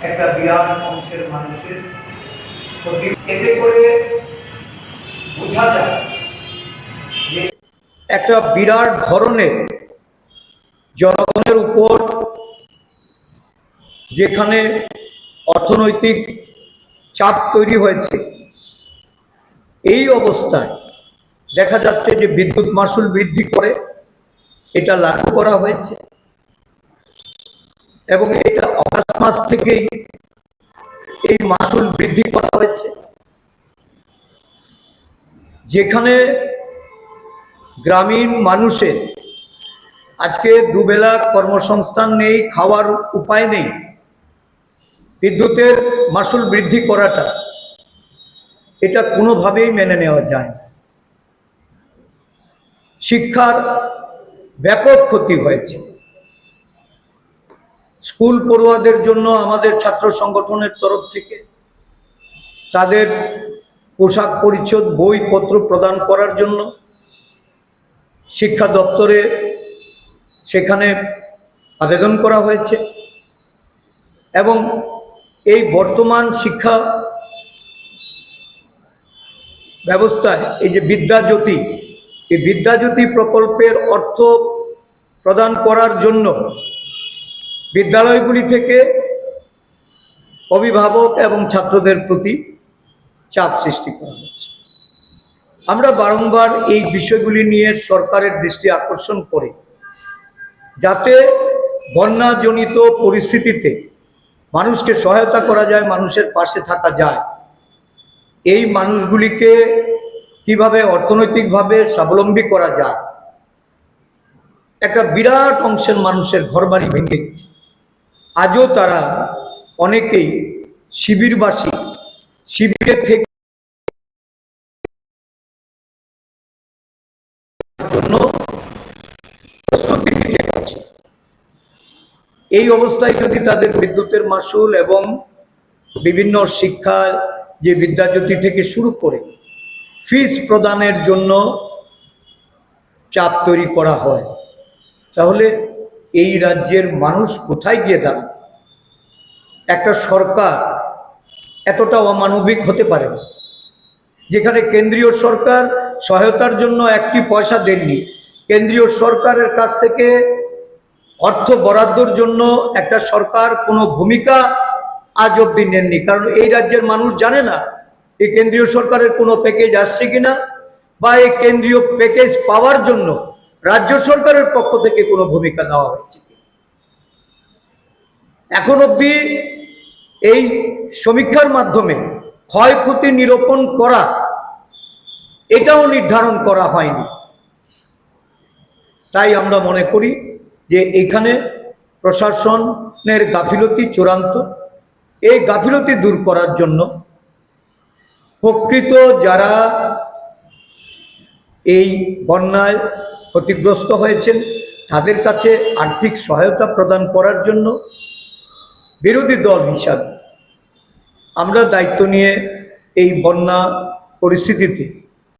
একটা বিরাট অংশের মানুষের ক্ষতি। এতে করে বোঝা যায় যে একটা বিরাট ধরনের জনগণের উপর যেখানে অর্থনৈতিক চাপ তৈরি হয়েছে। এই অবস্থায় দেখা যাচ্ছে যে বিদ্যুৎ মাশুল বৃদ্ধি করে এটা লাগু করা হয়েছে এবং এটা অগাস্ট মাস থেকেই এই মাশুল বৃদ্ধি করা হয়েছে, যেখানে গ্রামীণ মানুষের আজকে দুবেলা কর্মসংস্থান নেই, খাওয়ার উপায় নেই। বিদ্যুতের মাশুল বৃদ্ধি করাটা এটা কোনোভাবেই মেনে নেওয়া যায় না। শিক্ষার ব্যাপক ক্ষতি হয়েছে। স্কুল পড়ুয়াদের জন্য আমাদের ছাত্র সংগঠনের তরফ থেকে তাদের পোশাক পরিচ্ছদ বইপত্র প্রদান করার জন্য শিক্ষা দপ্তরে সেখানে আবেদন করা হয়েছে এবং এই বর্তমান শিক্ষা ব্যবস্থায় এই যে বিদ্যাজ্যোতি, এই বিদ্যাজ্যোতি প্রকল্পের অর্থ প্রদান করার জন্য বিদ্যালয়গুলি থেকে অভিভাবক এবং ছাত্রদের প্রতি চাপ সৃষ্টি করা হচ্ছে। আমরা বারংবার এই বিষয়গুলি নিয়ে সরকারের দৃষ্টি আকর্ষণ করি, যাতে বন্যাজনিত পরিস্থিতিতে মানুষকে সহায়তা করা যায়, মানুষের পাশে থাকা যায়। এই মানুষগুলিকে কিভাবে অর্থনৈতিকভাবে স্বাবলম্বী করা যায়। একটা বিরাট অংশের মানুষের ঘরবাড়ি ভেঙে গেছে। আজও তারা অনেকেই শিবিরবাসী, শিবিরের থেকে জন্য প্রস্তুতি নিতে পারছে। এই অবস্থায় যদি তাদের বিদ্যুতের মাশুল এবং বিভিন্ন শিক্ষা যে বিদ্যাজ্যোতি থেকে শুরু করে ফিস প্রদানের জন্য চাপ তৈরি করা হয়, তাহলে এই রাজ্যের মানুষ কোথায় গিয়ে দাঁড়াবে? একটা সরকার এতটা অমানবিক হতে পারে না, যেখানে কেন্দ্রীয় সরকার সহায়তার জন্য একটি পয়সা দেননি। কেন্দ্রীয় সরকারের কাছ থেকে অর্থ বরাদ্দর জন্য একটা সরকার কোনো ভূমিকা আজ অবধি নেননি, কারণ এই রাজ্যের মানুষ জানে না এই কেন্দ্রীয় সরকারের কোনো প্যাকেজ আসছে কিনা, বা এই কেন্দ্রীয় প্যাকেজ পাওয়ার জন্য রাজ্য সরকারের পক্ষ থেকে কোনো ভূমিকা নেওয়া হয়েছে। এখন অবধি এই সমীক্ষার মাধ্যমে ক্ষয়ক্ষতি নিরূপণ করা এটাও নির্ধারণ করা হয়নি। তাই আমরা মনে করি যে এখানে প্রশাসনের গাফিলতি চূড়ান্ত। এই গাফিলতি দূর করার জন্য প্রকৃত যারা এই বন্যায় ক্ষতিগ্রস্ত হয়েছেন তাদের কাছে আর্থিক সহায়তা প্রদান করার জন্য বিরোধী দল হিসাবে আমরা দায়িত্ব নিয়ে এই বন্যা পরিস্থিতিতে